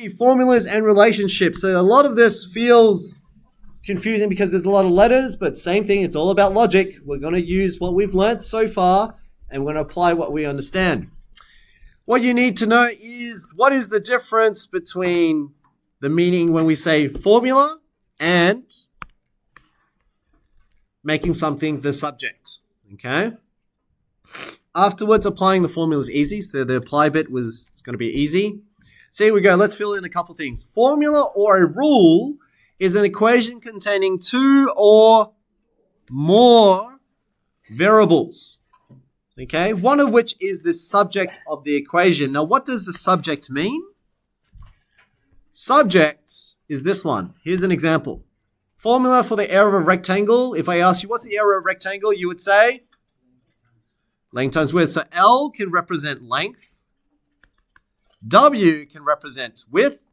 Formulas and relationships. So a lot of this feels confusing because there's a lot of letters, but same thing, it's all about logic. We're going to use what we've learnt so far and we're going to apply what we understand. What you need to know is what is the difference between the meaning when we say formula and making something the subject. Okay? Afterwards, applying the formula is easy. So the apply bit is going to be easy. So here we go. Let's fill in a couple things. Formula or a rule is an equation containing two or more variables. Okay, one of which is the subject of the equation. Now, what does the subject mean? Subject is this one. Here's an example. Formula for the area of a rectangle. If I ask you, what's the area of a rectangle? You would say length times width. So L can represent length. W can represent width.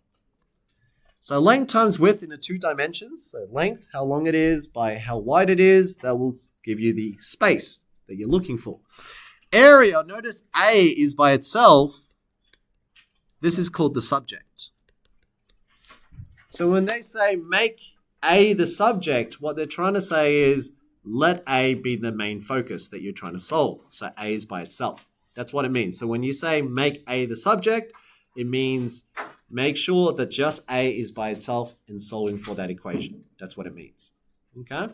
So length times width in the two dimensions. So length, how long it is, by how wide it is. That will give you the space that you're looking for. Area, notice A is by itself. This is called the subject. So when they say make A the subject, what they're trying to say is let A be the main focus that you're trying to solve. So A is by itself. That's what it means. So when you say make A the subject, it means make sure that just A is by itself and solving for that equation. That's what it means. Okay?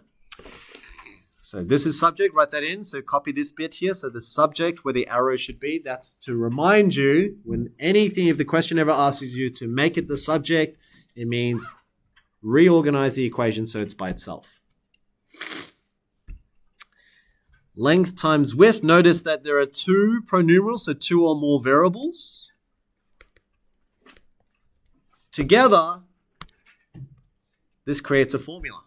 So this is subject, write that in. So copy this bit here. So the subject where the arrow should be, that's to remind you when anything, if the question ever asks you to make it the subject, it means reorganize the equation so it's by itself. Length times width. Notice that there are two pronumerals, so two or more variables. Together, this creates a formula.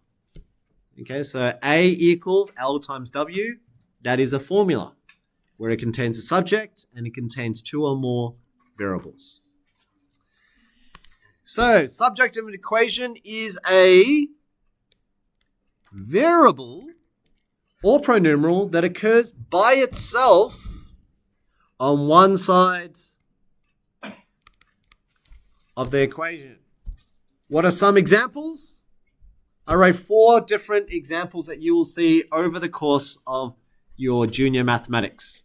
Okay, so A equals L times W. That is a formula where it contains a subject and it contains two or more variables. So, subject of an equation is a variable or pronumeral that occurs by itself on one side of the equation. What are some examples? I wrote 4 different examples that you will see over the course of your junior mathematics.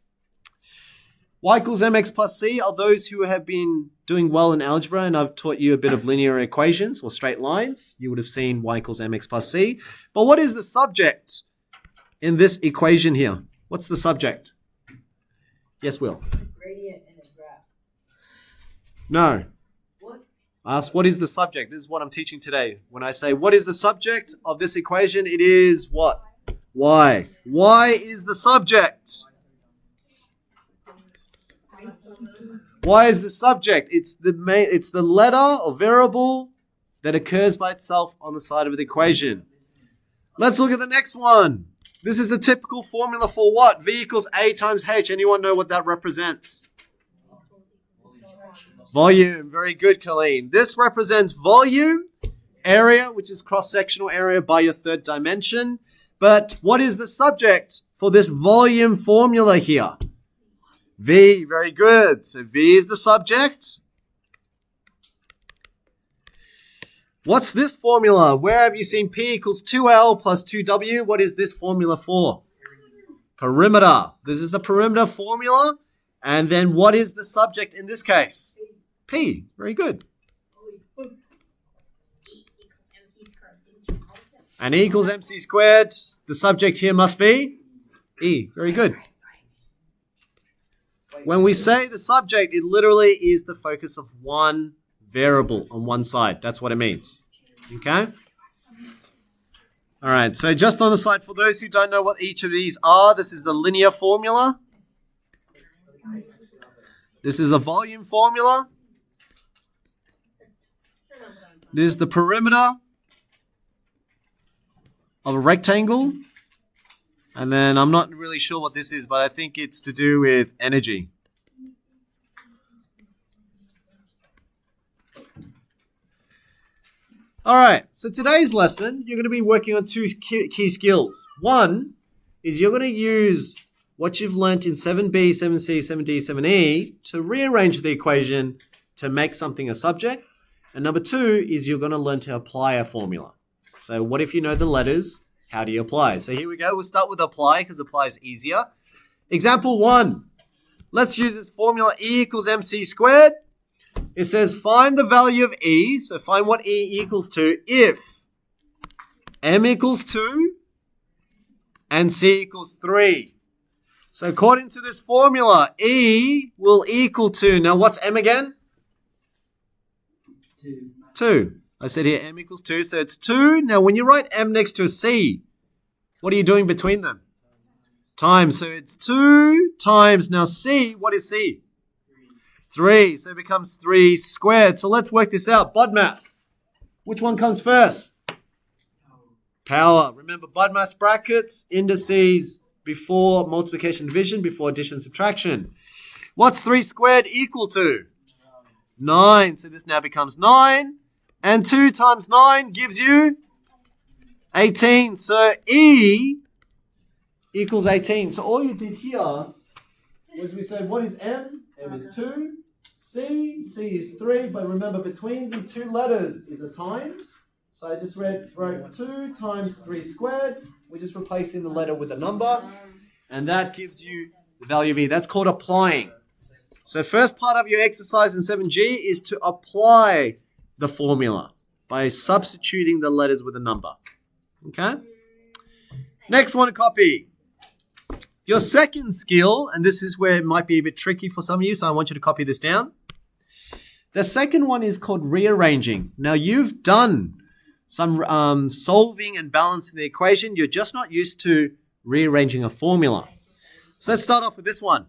Y equals mx plus c are those who have been doing well in algebra, and I've taught you a bit of linear equations or straight lines. You would have seen y equals mx plus c. But what is the subject in this equation here? What's the subject? Yes, Will? Gradient in a graph. No. What? Ask what is the subject. This is what I'm teaching today. When I say what is the subject of this equation, it is what? Y. Y is the subject. Y is the subject. It's the letter or variable that occurs by itself on the side of the equation. Let's look at the next one. This is a typical formula for what? V equals A times H. Anyone know what that represents? Volume. Very good, Colleen. This represents volume, area, which is cross-sectional area by your third dimension. But what is the subject for this volume formula here? V. Very good. So V is the subject. What's this formula? Where have you seen P equals 2L plus 2W? What is this formula for? Perimeter. This is the perimeter formula. And then what is the subject in this case? P. Very good. And E equals MC squared. The subject here must be E. Very good. When we say the subject, it literally is the focus of one variable on one side. That's what it means. Okay? All right, so just on the side, for those who don't know what each of these are, this is the linear formula. This is the volume formula. This is the perimeter of a rectangle. And then I'm not really sure what this is, but I think it's to do with energy. All right, so today's lesson, you're going to be working on 2 key skills. One is you're going to use what you've learnt in 7b, 7c, 7d, 7e to rearrange the equation to make something a subject. And number 2 is you're going to learn to apply a formula. So what if you know the letters? How do you apply? So here we go. We'll start with apply because apply is easier. Example 1. Let's use this formula E equals mc squared. It says find the value of E. So find what E equals to if m equals 2 and c equals 3. So according to this formula, E will equal to, now what's m again? 2. I said here m equals 2, so it's 2. Now when you write m next to a c, what are you doing between them? Times. So it's 2 times, now c, what is c? 3. So it becomes 3 squared. So let's work this out. BODMAS. Which one comes first? Power. Remember BODMAS brackets, indices before multiplication division, before addition subtraction. What's 3 squared equal to? 9. So this now becomes 9. And 2 times 9 gives you 18. So E equals 18. So all you did here was we said, what is M? M is 2. C is 3. But remember, between the 2 letters is a times. So I just wrote 2 times 3 squared. We're just replacing the letter with a number. And that gives you the value of E. That's called applying. So first part of your exercise in 7G is to apply the formula by substituting the letters with a number. Okay? Next one to copy. Your second skill, and this is where it might be a bit tricky for some of you, so I want you to copy this down. The second one is called rearranging. Now you've done some solving and balancing the equation. You're just not used to rearranging a formula. So let's start off with this one.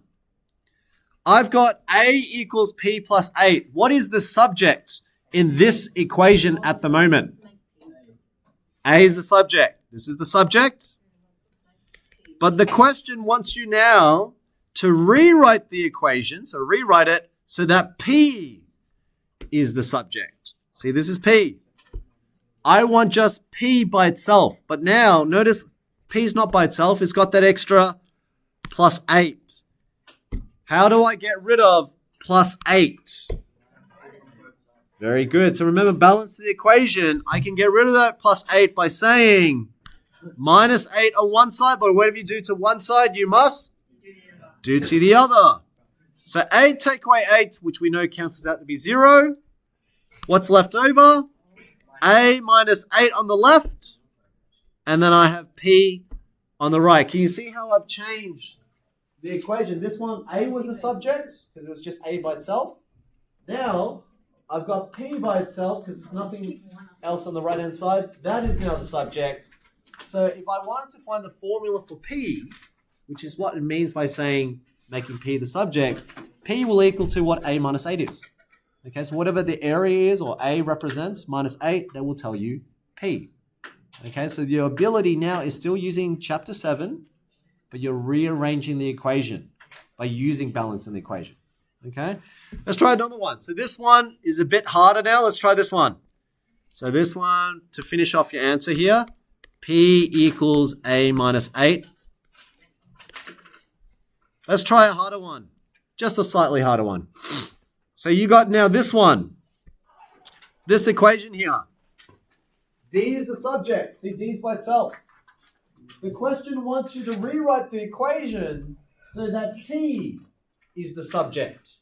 I've got A equals P plus 8. What is the subject in this equation at the moment? A is the subject. This is the subject. But the question wants you now to rewrite the equation. So rewrite it so that P is the subject. See, this is P. I want just P by itself. But now, notice P is not by itself. It's got that extra plus 8. How do I get rid of plus 8? Very good. So remember, balance the equation. I can get rid of that plus 8 by saying minus 8 on one side, but whatever you do to one side, you must do to the other. So 8 take away 8, which we know cancels out to be 0. What's left over? A minus 8 on the left. And then I have P on the right. Can you see how I've changed the equation? This one, A was the subject, because it was just A by itself. Now, I've got P by itself, because there's nothing else on the right-hand side. That is now the subject. So if I wanted to find the formula for P, which is what it means by saying, making P the subject, P will equal to what A minus 8 is. Okay, so whatever the area is, or A represents, minus 8, that will tell you P. Okay, so your ability now is still using chapter 7, but you're rearranging the equation by using balance in the equation. Okay, let's try another one. So this one is a bit harder now. Let's try this one. So this one, to finish off your answer here, P equals A minus 8. Let's try a harder one, just a slightly harder one. So you got now this one, this equation here. D is the subject. See, D is by itself. The question wants you to rewrite the equation so that T is the subject.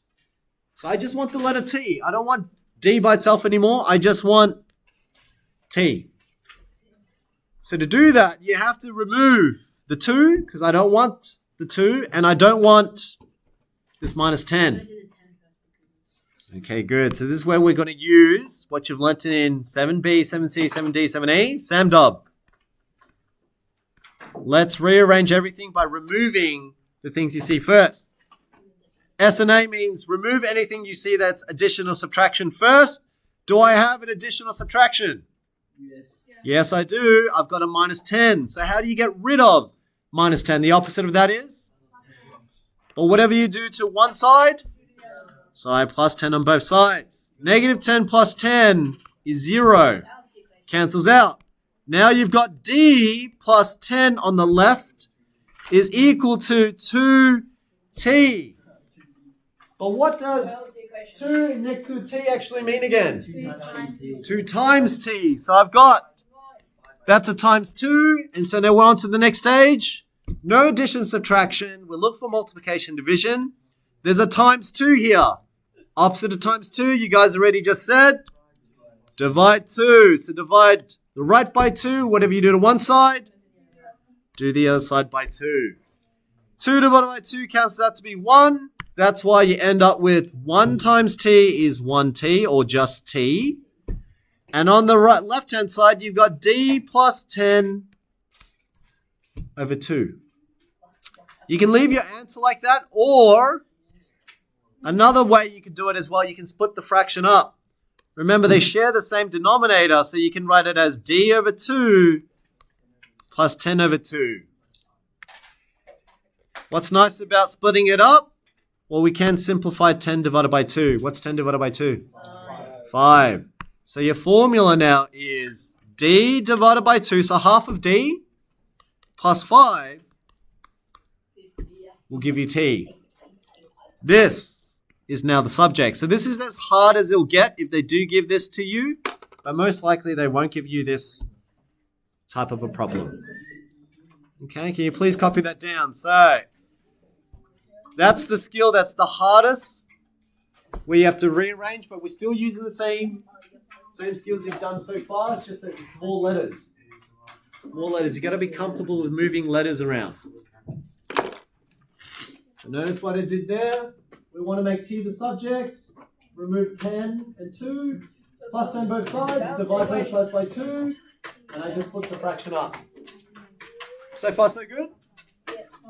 So I just want the letter T. I don't want D by itself anymore. I just want T. So to do that, you have to remove the 2, because I don't want the 2, and I don't want this minus 10. Okay, good. So this is where we're going to use what you've learnt in 7B, 7C, 7D, 7E. SamDub. Let's rearrange everything by removing the things you see first. S and A means remove anything you see that's addition or subtraction first. Do I have an addition or subtraction? Yes. Yes, I do. I've got a minus 10. So how do you get rid of minus 10? The opposite of that is? Or whatever you do to one side, so I plus 10 on both sides. Negative 10 plus 10 is 0. Cancels out. Now you've got D plus 10 on the left is equal to 2T. But what does 2 next to t actually mean again? 2 times t. 2 times t. So I've got, that's a times 2. And so now we're on to the next stage. No addition, subtraction. We'll look for multiplication, division. There's a times 2 here. Opposite of times 2, you guys already just said. Divide 2. So divide the right by 2. Whatever you do to one side, do the other side by 2. 2 divided by 2 cancels out to be 1. That's why you end up with 1 times t is 1t, or just t. And on the right left-hand side, you've got d plus 10 over 2. You can leave your answer like that, or another way you can do it as well, you can split the fraction up. Remember, they share the same denominator, so you can write it as d over 2 plus 10 over 2. What's nice about splitting it up? Well, we can simplify 10 divided by 2. What's 10 divided by 2? 5. So your formula now is d divided by 2, so half of d, plus 5 will give you t. This is now the subject. So this is as hard as it'll get if they do give this to you, but most likely they won't give you this type of a problem. Okay, can you please copy that down? So that's the skill that's the hardest, where you have to rearrange, but we're still using the same skills you've done so far. It's just that it's more letters. More letters. You got to be comfortable with moving letters around. So notice what I did there. We want to make t the subject. Remove 10 and 2. Plus 10 both sides. Divide both sides by 2. And I just split the fraction up. So far, so good?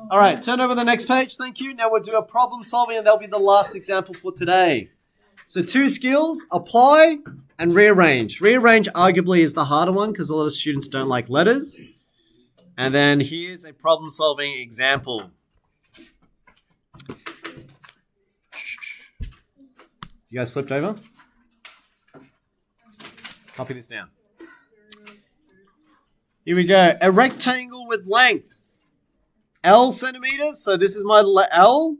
All right, turn over the next page. Thank you. Now we'll do a problem solving, and that'll be the last example for today. So 2 skills, apply and rearrange. Rearrange arguably is the harder one because a lot of students don't like letters. And then here's a problem solving example. You guys flipped over? Copy this down. Here we go. A rectangle with length L centimeters. So this is my L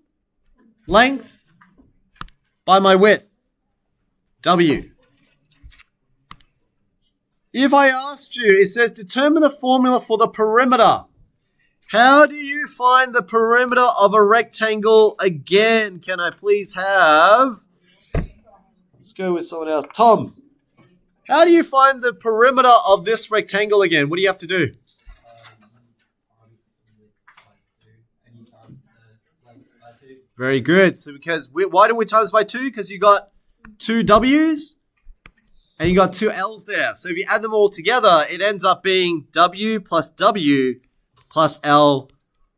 length by my width W. If I asked you, it says determine the formula for the perimeter. How do you find the perimeter of a rectangle again? Can I please have... Let's go with someone else. Tom, how do you find the perimeter of this rectangle again? What do you have to do? Very good. So why do we times by 2? Because you got 2 W's and you got 2 L's there. So if you add them all together, it ends up being W plus L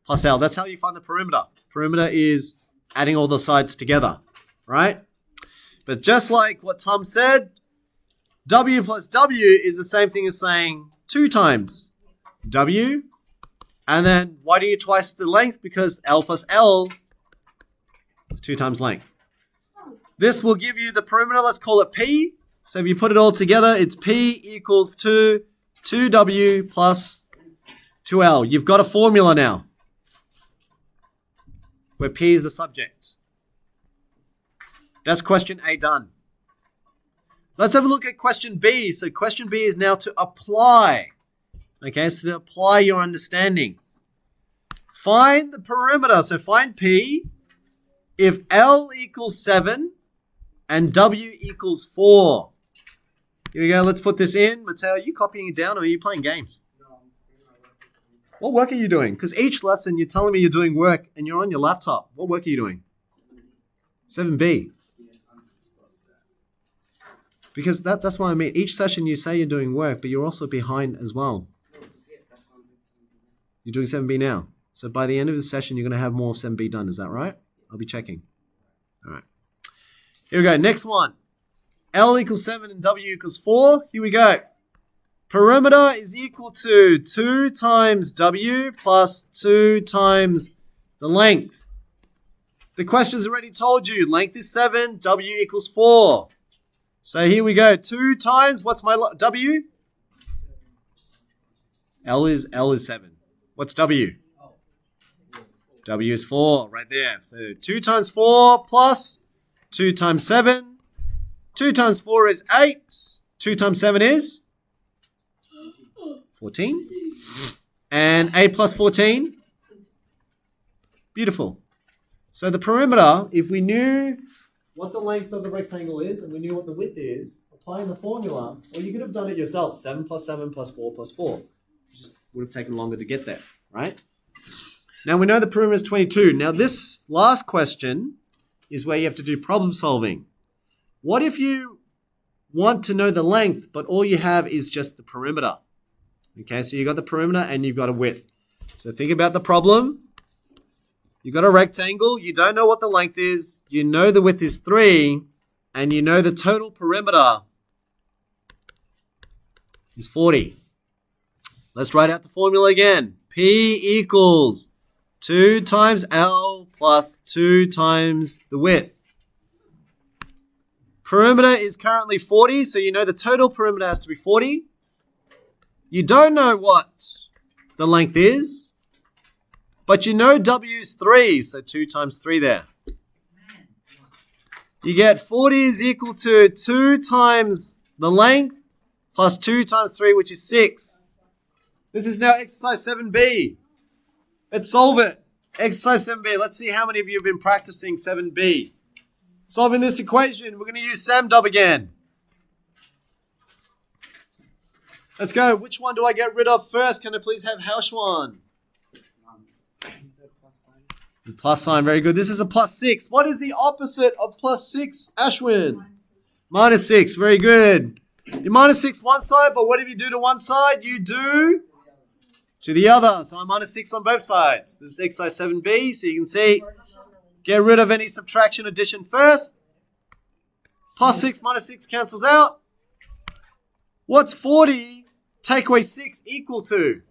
plus L. That's how you find the perimeter. Perimeter is adding all the sides together, right? But just like what Tom said, W plus W is the same thing as saying 2 times W. And then why do you twice the length? Because L plus L is 2 times length. This will give you the perimeter. Let's call it P. So if you put it all together, it's P equals 2W plus 2L. You've got a formula now where P is the subject. That's question A done. Let's have a look at question B. So question B is now to apply. Okay, so to apply your understanding. Find the perimeter. So find P if L equals 7 and W equals 4. Here we go. Let's put this in. Mateo, are you copying it down or are you playing games? What work are you doing? Because each lesson you're telling me you're doing work and you're on your laptop. What work are you doing? 7B. Because that's what I mean. Each session you say you're doing work, but you're also behind as well. You're doing 7B now. So by the end of the session, you're going to have more of 7B done. Is that right? I'll be checking. All right. Here we go. Next one. L equals 7 and W equals 4. Here we go. Perimeter is equal to 2 times W plus 2 times the length. The question's already told you. Length is 7. W equals 4. So here we go. 2 times, what's my W? L is 7. What's W? W is 4 right there. So 2 times 4 plus 2 times 7. 2 times 4 is 8. 2 times 7 is 14. And 8 plus 14? Beautiful. So the perimeter, if we knew what the length of the rectangle is and we knew what the width is, applying the formula, well, you could have done it yourself. 7 plus 7 plus 4 plus 4. It just would have taken longer to get there, right? Now we know the perimeter is 22. Now this last question is where you have to do problem solving. What if you want to know the length, but all you have is just the perimeter? Okay, so you got the perimeter and you've got a width. So think about the problem. You've got a rectangle. You don't know what the length is. You know the width is 3. And you know the total perimeter is 40. Let's write out the formula again. P equals 2 times L plus 2 times the width. Perimeter is currently 40, so you know the total perimeter has to be 40. You don't know what the length is, but you know W is 3, so 2 times 3 there. You get 40 is equal to 2 times the length plus 2 times 3, which is 6. This is now exercise 7b. Let's solve it. Exercise 7b. Let's see how many of you have been practicing 7b. Solving this equation, we're going to use SAMDUB again. Let's go. Which one do I get rid of first? Can I please have Hauschwan? Plus sign, very good. This is a plus 6. What is the opposite of plus 6, Ashwin? Minus 6, very good. You minus 6 one side, but what do you do to one side? You do to the other. So I'm minus 6 on both sides. This is exercise 7b, so you can see, get rid of any subtraction addition first. Plus 6 minus 6 cancels out. What's 40 take away 6 equal to?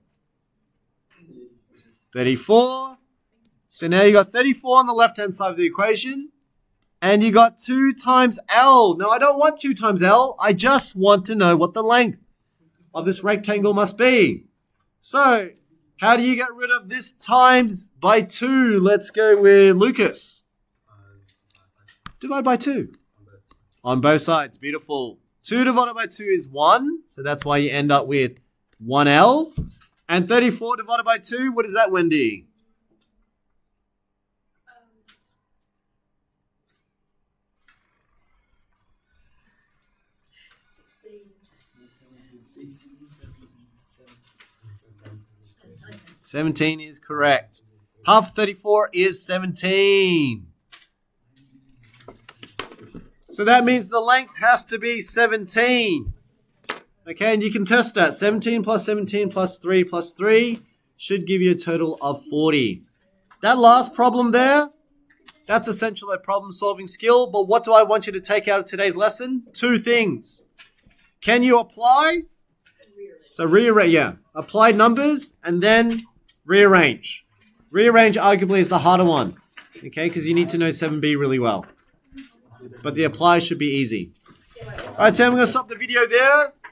34. So now you got 34 on the left-hand side of the equation. And you got 2 times L. Now, I don't want 2 times L. I just want to know what the length of this rectangle must be. So, how do you get rid of this times by 2? Let's go with Lucas. Divide by 2. On both sides. Beautiful. 2 divided by 2 is 1. So that's why you end up with 1L. And 34 divided by 2, what is that, Wendy? 17 is correct. Half of 34 is 17. So that means the length has to be 17. Okay, and you can test that. 17 plus 17 plus 3 plus 3 should give you a total of 40. That last problem there, that's essentially a problem-solving skill. But what do I want you to take out of today's lesson? 2 things. Can you apply? So rearrange, yeah. Apply numbers and then rearrange. Rearrange arguably is the harder one. Okay, because you need to know 7b really well. But the apply should be easy. All right, so I'm going to stop the video there.